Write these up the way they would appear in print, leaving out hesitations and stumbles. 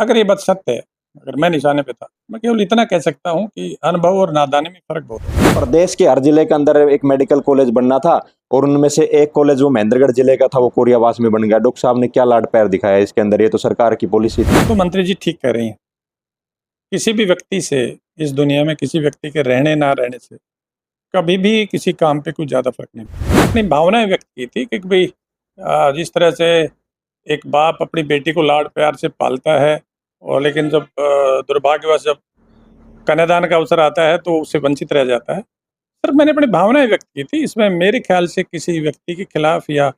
अगर ये बात सत्य है, अगर मैं निशाने पे था, मैं केवल इतना कह सकता हूँ कि अनुभव और नादानी में फ़र्क बहुत है। प्रदेश के हर जिले के अंदर एक मेडिकल कॉलेज बनना था और उनमें से एक कॉलेज वो महेंद्रगढ़ जिले का था, वो कोरियावास में बन गया। डॉक्टर साहब ने क्या लाड पैर दिखाया इसके अंदर, ये तो सरकार की पॉलिसी थी। तो मंत्री जी ठीक कह रही हैं। किसी भी व्यक्ति से, इस दुनिया में किसी व्यक्ति के रहने ना रहने से कभी भी किसी काम पे कोई ज़्यादा फ़र्क नहीं पड़ता। अपनी भावनाएँ व्यक्त की थी कि भई जिस तरह से एक बाप अपनी बेटी को लाड प्यार से पालता है और लेकिन जब दुर्भाग्यवश जब कन्यादान का अवसर आता है तो उससे वंचित रह जाता है। सर, मैंने अपनी भावनाएँ व्यक्त की थी, इसमें मेरे ख्याल से किसी व्यक्ति के खिलाफ या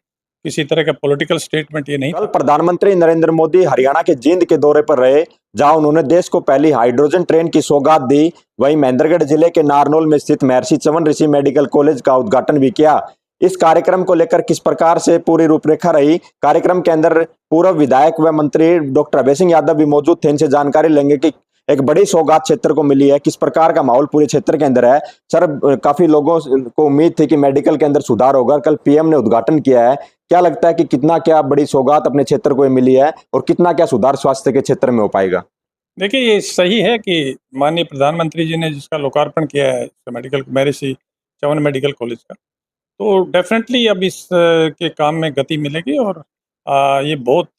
किसी तरह का पॉलिटिकल स्टेटमेंट ये नहीं कल था। प्रधानमंत्री नरेंद्र मोदी हरियाणा के जींद के दौरे पर रहे, जहां उन्होंने देश को पहली हाइड्रोजन ट्रेन की सौगात दी। वहीं महेंद्रगढ़ जिले के नारनौल में स्थित महर्षि चवन ऋषि मेडिकल कॉलेज का उद्घाटन भी किया। इस कार्यक्रम को लेकर किस प्रकार से पूरी रूपरेखा रही, कार्यक्रम के अंदर पूर्व विधायक व मंत्री डॉक्टर अभय सिंह यादव भी मौजूद थे। इनसे जानकारी लेंगे कि एक बड़ी सौगात क्षेत्र को मिली है, किस प्रकार का माहौल पूरे क्षेत्र के अंदर है। सर, काफी लोगों को उम्मीद थी कि मेडिकल के अंदर सुधार होगा, कल पीएम ने उद्घाटन किया है। क्या लगता है कि कितना क्या बड़ी सौगात अपने क्षेत्र को मिली है और कितना क्या सुधार स्वास्थ्य के क्षेत्र में हो पाएगा? देखिए, ये सही है कि माननीय प्रधानमंत्री जी ने जिसका लोकार्पण किया है मेडिकल महर्षि चवन मेडिकल कॉलेज का, तो डेफ़िनेटली अब इस के काम में गति मिलेगी और ये बहुत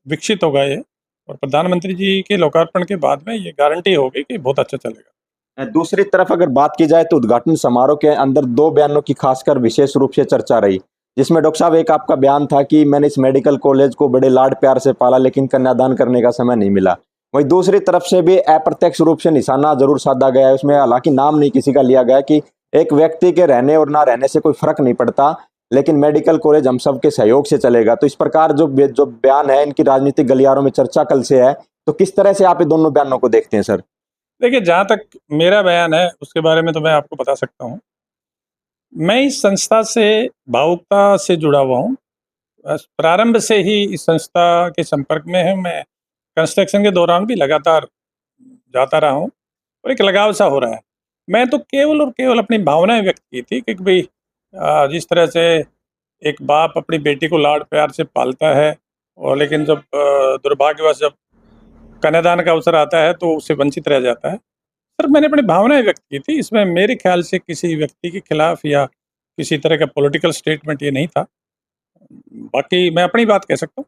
विकसित होगा ये, और प्रधानमंत्री जी के लोकार्पण के बाद में ये गारंटी होगी कि बहुत अच्छा चलेगा। दूसरी तरफ अगर बात की जाए तो उद्घाटन समारोह के अंदर दो बयानों की खासकर विशेष रूप से चर्चा रही, जिसमें डॉक्टर साहब एक आपका बयान था कि मैंने इस मेडिकल कॉलेज को बड़े लाड प्यार से पाला लेकिन कन्यादान करने का समय नहीं मिला। वहीं दूसरी तरफ से भी अप्रत्यक्ष रूप से निशाना जरूर साधा गया है, उसमें हालांकि नाम नहीं किसी का लिया गया कि एक व्यक्ति के रहने और ना रहने से कोई फर्क नहीं पड़ता, लेकिन मेडिकल कॉलेज हम सबके सहयोग से चलेगा। तो इस प्रकार जो जो बयान है इनकी राजनीतिक गलियारों में चर्चा कल से है, तो किस तरह से आप ये दोनों बयानों को देखते हैं सर? देखिए, जहाँ तक मेरा बयान है उसके बारे में तो मैं आपको बता सकता हूँ। मैं इस संस्था से भावुकता से जुड़ा हुआ हूँ। प्रारंभ से ही इस संस्था के संपर्क में है। मैं कंस्ट्रक्शन के दौरान भी लगातार जाता रहा हूँ और एक लगाव सा हो रहा है। मैं तो केवल और केवल अपनी भावनाएँ व्यक्त की थी कि भई जिस तरह से एक बाप अपनी बेटी को लाड प्यार से पालता है और लेकिन जब दुर्भाग्यवश जब कन्यादान का अवसर आता है तो उससे वंचित रह जाता है। सर, मैंने अपनी भावनाएँ व्यक्त की थी, इसमें मेरे ख्याल से किसी व्यक्ति के खिलाफ या किसी तरह का पॉलिटिकल स्टेटमेंट ये नहीं था। बाकी मैं अपनी बात कह सकता हूँ।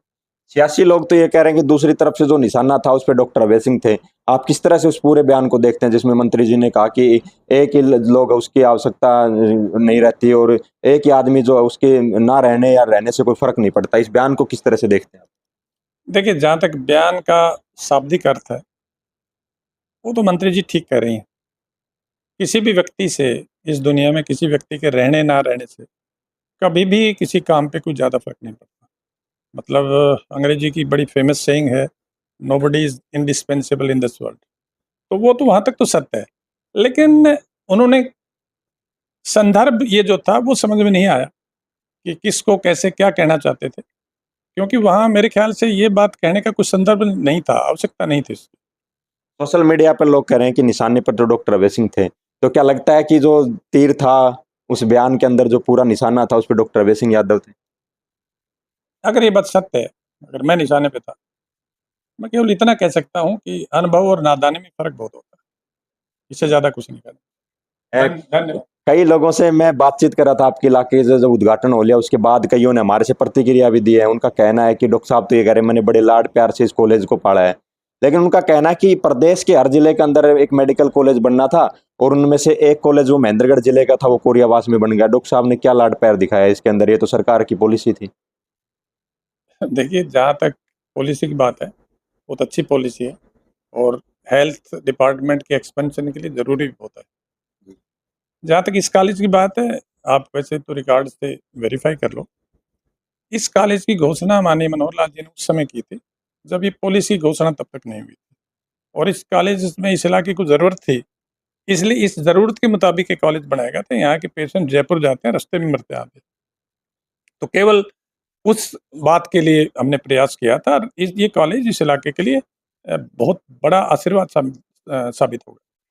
सियासी लोग तो ये कह रहे हैं कि दूसरी तरफ से जो निशाना था उस पे डॉक्टर अभय सिंह थे। आप किस तरह से उस पूरे बयान को देखते हैं जिसमें मंत्री जी ने कहा कि एक ही लोग उसकी आवश्यकता नहीं रहती और एक ही आदमी जो है उसके ना रहने या रहने से कोई फर्क नहीं पड़ता। इस बयान को किस तरह से देखते हैं आप? देखिए, जहाँ तक बयान का शाब्दिक अर्थ है, वो तो मंत्री जी ठीक कह रही हैं। किसी भी व्यक्ति से, इस दुनिया में किसी व्यक्ति के रहने ना रहने से कभी भी किसी काम पे कोई ज़्यादा फ़र्क नहीं पड़ता। मतलब अंग्रेजी की बड़ी फ़ेमस सेइंग है, nobody is indispensable in this world. तो वो तो वहाँ तक तो सत्य है। लेकिन उन्होंने संदर्भ ये जो था वो समझ में नहीं आया कि किसको कैसे क्या कहना चाहते थे। क्योंकि वहाँ मेरे ख़्याल से ये बात कहने का कोई संदर्भ नहीं था, आवश्यकता नहीं थी इसकी। सोशल मीडिया पर लोग कह रहे हैं कि निशाने पर तो डॉक्टर अभय सिंह थे। तो क्या लगता है कि जो तीर था उस बयान के अंदर, जो पूरा निशाना था उस पे डॉक्टर अभय सिंह यादव थे? अगर ये बात सत्य है, अगर मैं निशाने पे था, मैं केवल इतना कह सकता हूँ कि अनुभव और नादानी में फ़र्क बहुत होता है। इससे ज़्यादा कुछ नहीं कहना। ए, धन्यवाद। कई लोगों से मैं बातचीत कर रहा था आपके इलाके से, जब उद्घाटन हो लिया उसके बाद कईयों ने हमारे से प्रतिक्रिया भी दी है। उनका कहना है कि डॉक्टर साहब तो ये कह रहे हैं मैंने बड़े लाड प्यार से इस कॉलेज को पढ़ा है, लेकिन उनका कहना है कि प्रदेश के हर जिले के अंदर एक मेडिकल कॉलेज बनना था और उनमें से एक कॉलेज वो महेंद्रगढ़ जिले का था, वो कोरियावास में बन गया। डॉक्टर साहब ने क्या लाड प्यार दिखाया इसके अंदर, ये तो सरकार की पॉलिसी थी। देखिए, जहाँ तक पॉलिसी की बात है, बहुत अच्छी पॉलिसी है और हेल्थ डिपार्टमेंट के एक्सपेंशन के लिए ज़रूरी भी होता है। जहाँ तक इस कॉलेज की बात है, आप वैसे तो रिकॉर्ड से वेरीफ़ाई कर लो। इस कॉलेज की घोषणा माननीय मनोहर लाल जी ने उस समय की थी, जब ये पॉलिसी घोषणा तब तक नहीं हुई थी और इस कॉलेज में इस इलाके को ज़रूरत थी, इसलिए इस ज़रूरत के मुताबिक ये कॉलेज बनाया गया था। यहाँ के पेशेंट जयपुर जाते हैं, रास्ते में मरते आते हैं। तो केवल उस बात के लिए हमने प्रयास किया था और ये कॉलेज इस इलाके के लिए बहुत बड़ा आशीर्वाद साबित होगा।